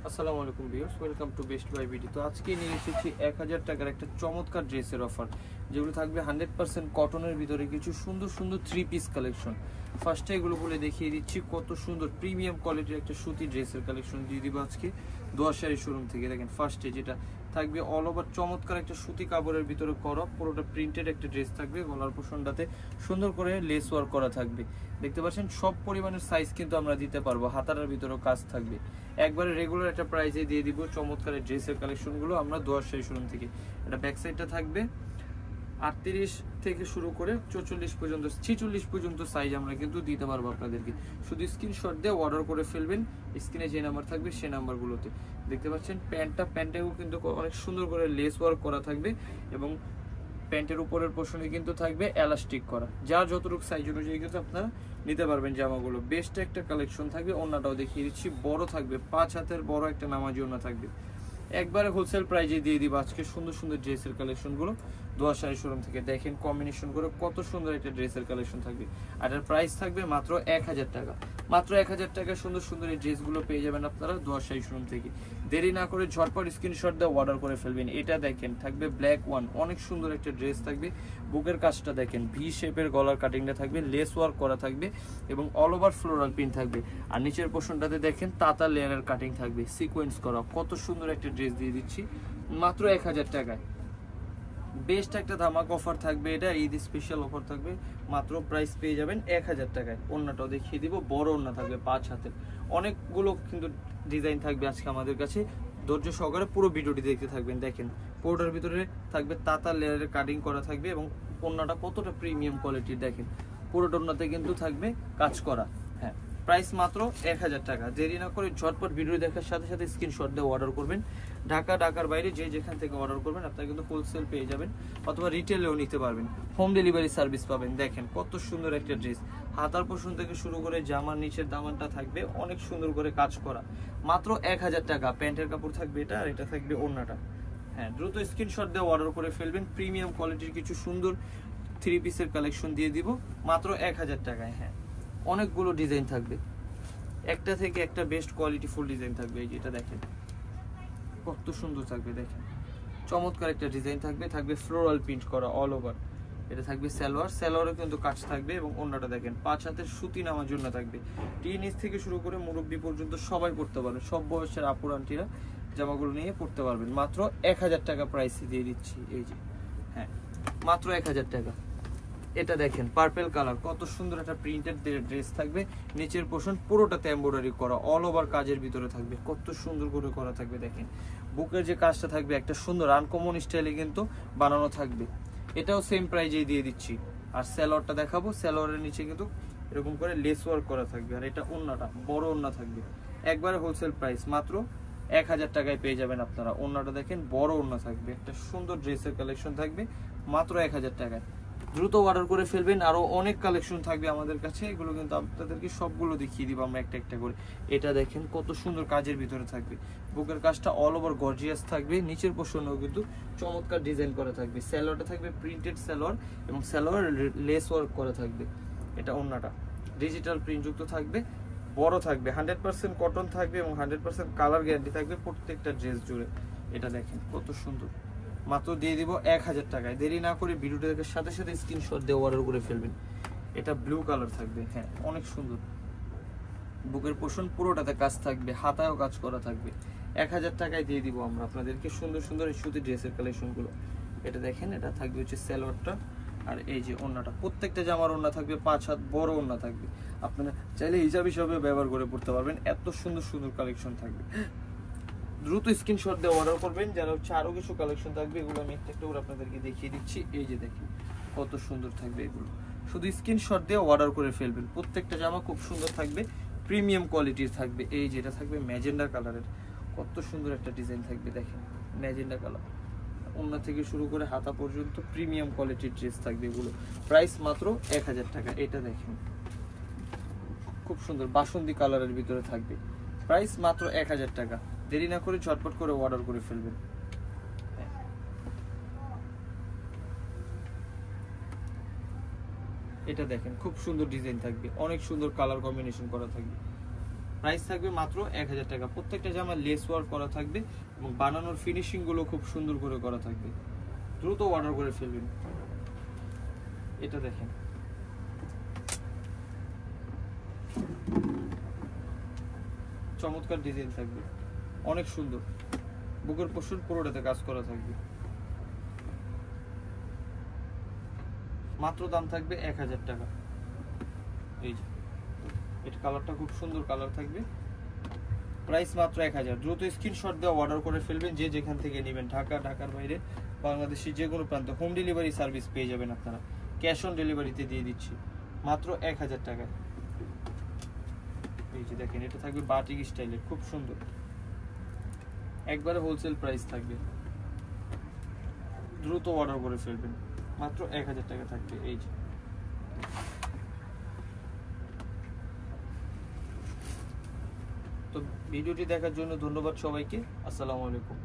আসসালামু আলাইকুম viewers, welcome to best buy BD. তো আজকে নিয়ে এসেছি 1000 টাকার একটা চমৎকার ড্রেসের অফার, যেগুলো থাকবে 100% কটনের ভিতরে কিছু সুন্দর সুন্দর 3 পিস কালেকশন। ফার্স্টে এগুলো বলে দেখিয়ে দিচ্ছি কত সুন্দর প্রিমিয়াম কোয়ালিটির একটা সুতি ড্রেসের কালেকশন দিয়ে দিব আজকে দোয়াশাড়ি শোরুম থেকে। দেখেন ফার্স্টে যেটা থাকবে অল ওভার চমৎকার একটা সুতি কাপড়ের ভিতরে করা পুরোটা প্রিন্টেড একটা ড্রেস থাকবে। গলার পোর্শনটাতে সুন্দর করে লেস ওয়ার্ক করা থাকবে। দেখতে পাচ্ছেন সব পরিমাণের সাইজ কিন্তু আমরা দিতে পারবো, হাতার ভিতরেও কাজ থাকবে। একবারে রেগুলার একটা প্রাইসে দিয়ে দিব চমৎকার ড্রেসের কালেকশনগুলো আমরা দোয়াশাড়ি শোরুম থেকে। এটা ব্যাক সাইডটা থাকবে 38 থেকে শুরু করে 44 পর্যন্ত 46 পর্যন্ত সাইজ আমরা কিন্তু দিতে পারবো আপনাদেরকে। শুধু স্ক্রিনশট দিয়ে অর্ডার করে ফেলবেন, স্ক্রিনে যে নাম্বার থাকবে সেই নাম্বারগুলোতে। দেখতে পাচ্ছেন প্যান্টটাও কিন্তু অনেক সুন্দর করে লেস ওয়ার্ক করা থাকবে এবং প্যান্টের উপরের পোর্শনে কিন্তু থাকবে এলাস্টিক করা, যা যতটুকু সাইজ অনুযায়ী কিন্তু আপনারা নিতে পারবেন জামাগুলো। বেস্ট একটা কালেকশন থাকবে। ওন্নাটাও দেখিয়ে দিচ্ছি, বড় থাকবে, 5 হাতের বড় একটা নামাজি ওন্না থাকবে। একবারে হোলসেল প্রাইজে দিয়ে দিব আজকে সুন্দর সুন্দর ড্রেসের কালেকশনগুলো দোয়াশাড়ি শোরুম থেকে। দেখেন কম্বিনেশন করে কত সুন্দর একটা ড্রেসের কালেকশন থাকবে, আর এর প্রাইস থাকবে মাত্র 1000 টাকা। মাত্র 1000 টাকায় সুন্দর সুন্দর এই ড্রেসগুলো পেয়ে যাবেন আপনারা দোয়াশাড়ি শোরুম থেকে। দেরি না করে ঝটপট স্ক্রিনশট দিয়ে অর্ডার করে ফেলবেন। এটা দেখেন থাকবে ব্ল্যাক ওয়ান, অনেক সুন্দর একটা ড্রেস থাকবে। বুকের কাজটা দেখেন ভি শেপের, গলার কাটিংটা থাকবে, লেস ওয়ার্ক করা থাকবে এবং অল ওভার ফ্লোরাল প্রিন্ট থাকবে। আর নিচের পোর্শনটাতে দেখেন তাতা লেয়ারের কাটিং থাকবে, সিকোয়েন্স করা। কত সুন্দর একটা ড্রেস দিয়ে দিচ্ছি মাত্র 1000 টাকায়। বেস্ট একটা ধামাক অফার থাকবে, এটা ঈদ স্পেশাল অফার থাকবে। মাত্র প্রাইস পেয়ে যাবেন 1000 টাকায়। ওন্নাটাও দেখিয়ে দিব, বড় ওন্না থাকবে 5 হাতের। অনেকগুলো কিন্তু ডিজাইন থাকবে আজকে আমাদের কাছে, ধৈর্য সহকারে পুরো ভিডিওটি দেখতে থাকবেন। দেখেন পুরোটার ভিতরে থাকবে তাতা লেয়ারের কাটিং করা থাকবে এবং ওন্নাটা কতটা প্রিমিয়াম কোয়ালিটির দেখেন। পুরোটা ওন্নাতে কিন্তু থাকবে কাজ করা। হ্যাঁ, প্রাইস মাত্র 1000 টাকা। দেরি না করে ঝটপট ভিডিও দেখার সাথে সাথে স্ক্রিনশট দিয়ে অর্ডার করবেন। ঢাকার বাইরে যে যেখান থেকে অর্ডার করবেন আপনারা কিন্তু হোলসেল পেয়ে যাবেন অথবা রিটেলেও নিতে পারবেন, হোম ডেলিভারি সার্ভিস পাবেন। দেখেন কত সুন্দর একটা ড্রেস, হাতার পোর্শন থেকে শুরু করে জামার নিচের দামানটা থাকবে অনেক সুন্দর করে কাজ করা। মাত্র 1000 টাকা। প্যান্টের কাপড় থাকবে এটা, আর এটা থাকবে ওড়নাটা। হ্যাঁ, দ্রুত স্ক্রিনশট দিয়ে অর্ডার করে ফেলবেন। প্রিমিয়াম কোয়ালিটির কিছু সুন্দর 3 পিসের কালেকশন দিয়ে দিব মাত্র 1000 টাকায়। হ্যাঁ, অনেকগুলো ডিজাইন থাকবে, একটা থেকে একটা বেস্ট কোয়ালিটি ফুল ডিজাইন থাকবে। এই যেটা দেখেন কত সুন্দর থাকবে, দেখেন চমৎকার একটা ডিজাইন থাকবে। থাকবে ফ্লোরাল প্রিন্ট করা অল ওভার। এটা থাকবে সালোয়ারে কিন্তু কাজ থাকবে এবং ওন্নাটা দেখেন 5 হাতের সুতি নামার জন্য থাকবে। টিনেজ থেকে শুরু করে মুরব্বী পর্যন্ত সবাই পড়তে পারবে, সব বয়সের আপুর আন্টিরা জামাগুলো নিয়ে পড়তে পারবেন। মাত্র 1000 টাকা প্রাইসে দিয়ে দিচ্ছি। এই যে হ্যাঁ, মাত্র 1000 টাকা। এটা দেখেন পার্পল কালার, কত সুন্দর একটা প্রিন্টেড ড্রেস থাকবে। নিচের পোর্শন পুরোটাতে এমব্রয়ডারি করা, অল ওভার কাজের ভিতরে থাকবে, কত সুন্দর করে করা থাকবে। দেখেন বুকের যে কাজটা থাকবে একটা সুন্দর আনকমন স্টাইলে কিন্তু বানানো থাকবে। এটাও সেম প্রাইজেই দিয়ে দিচ্ছি। আর সালোয়ারটা দেখাবো, সালোয়ারের নিচে কিন্তু এরকম করে লেস ওয়ার্ক করা থাকবে। আর এটা ওন্নাটা বড় ওন্না থাকবে, একবারে হোলসেল প্রাইস মাত্র 1000 টাকায় পেয়ে যাবেন আপনারা। ওন্নাটা দেখেন বড় ওন্না থাকবে, একটা সুন্দর ড্রেসের কালেকশন থাকবে মাত্র 1000 টাকায়। দ্রুত অর্ডার করে ফেলবেন। আরো অনেক কালেকশন থাকবে আমাদের কাছে, এগুলো কিন্তু আপনাদেরকে সবগুলো দেখিয়ে দিব আমরা একটা একটা করে। এটা দেখেন কত সুন্দর কাজের ভিতরে থাকবে, বুকের কাজটা অল ওভার গর্জিয়াস থাকবে। নিচের পোর্শনেও কিন্তু চমৎকার ডিজাইন করা থাকবে। সালোয়ারটা থাকবে প্রিন্টেড সালোয়ার এবং সালোয়ার লেস ওয়ার্ক করা থাকবে। এটা ওন্নাটা ডিজিটাল প্রিন্ট যুক্ত থাকবে, বড় থাকবে, 100% কটন থাকবে এবং 100% কালার গ্যারান্টি থাকবে প্রত্যেকটা ড্রেস জুড়ে। এটা দেখেন কত সুন্দর, মাত্র দিয়ে দিব 1000 টাকায়। দেরি না করে ভিডিওটা দেখার সাথে সাথে স্ক্রিনশট দিয়ে অর্ডার করে ফেলবেন। এটা ব্লু কালার থাকবে, হ্যাঁ অনেক সুন্দর। বুকের পোর্শন পুরোটাতে কাজ থাকবে, হাতায়ও কাজ করা থাকবে। 1000 টাকায় দিয়ে দিব আমরা আপনাদেরকে সুন্দর সুন্দর এই সুতি ড্রেসের কালেকশনগুলো। এটা দেখেন, এটা থাকবে হচ্ছে সালোয়ারটা, আর এই যে ওন্নাটা, প্রত্যেকটা জামার ওন্না থাকবে 5 হাত বড় ওন্না থাকবে। আপনারা চাইলে হিসাব হিসাবে ব্যবহার করে পড়তে পারবেন, এত সুন্দর সুন্দর কালেকশন থাকবে। দ্রুত স্ক্রিনশট দিয়ে অর্ডার করবেন। যারা হচ্ছে আরো কিছু কালেকশন থাকবে, এগুলো আমি একটা একটা করে আপনাদেরকে দেখিয়ে দিচ্ছি। এই যে দেখেন কত সুন্দর থাকবে এগুলো, শুধু স্ক্রিনশট দিয়ে অর্ডার করে ফেলবেন। প্রত্যেকটা জামা খুব সুন্দর থাকবে, প্রিমিয়াম কোয়ালিটির থাকবে। এই যেটা থাকবে ম্যাজেন্ডা কালারের, কত সুন্দর একটা ডিজাইন থাকবে। দেখেন ম্যাজেন্ডা কালার, ওন্না থেকে শুরু করে হাতা পর্যন্ত প্রিমিয়াম কোয়ালিটির ড্রেস থাকবে এগুলো। প্রাইস মাত্র 1000 টাকা। এটা দেখেন খুব সুন্দর বাসন্তী কালারের ভিতরে থাকবে, প্রাইস মাত্র 1000 টাকা। দেরি না করে ঝটপট করে অর্ডার করে ফেলবেন। এটা দেখেন খুব সুন্দর ডিজাইন থাকবে, অনেক সুন্দর কালার কম্বিনেশন করা থাকবে। প্রাইস থাকবে মাত্র 1000 টাকা। প্রত্যেকটা জামা লেস ওয়ার্ক করা থাকবে এবং বানানোর ফিনিশিং গুলো খুব সুন্দর করে করা থাকবে। দ্রুত অর্ডার করে ফেলবেন। এটা দেখেন, চমৎকার ডিজাইন থাকবে, অনেক সুন্দর, বুকের পোর্শন পুরোটাতে কাজ করা থাকবে। মাত্র দাম থাকবে 1000 টাকা। এই যে এটা কালারটা খুব সুন্দর কালার থাকবে, প্রাইস মাত্র 1000। দ্রুত স্ক্রিনশট দিয়ে অর্ডার করে ফেলবেন, যে যেখান থেকে নেবেন, ঢাকা, ঢাকার বাইরে, বাংলাদেশের যে কোনো প্রান্ত হোম ডেলিভারি সার্ভিস পেয়ে যাবেন আপনারা। ক্যাশ অন ডেলিভারিতে দিয়ে দিচ্ছি মাত্র 1000 টাকায়। এই যে দেখেন, এটা থাকবে বাটিক স্টাইলের, খুব সুন্দর, একবারে হোলসেল প্রাইস থাকবে। দ্রুত অর্ডার করে ফেলবেন, মাত্র 1000 টাকা থাকবে। এই যে তো ভিডিওটি দেখার জন্য ধন্যবাদ সবাইকে। আসসালামু আলাইকুম।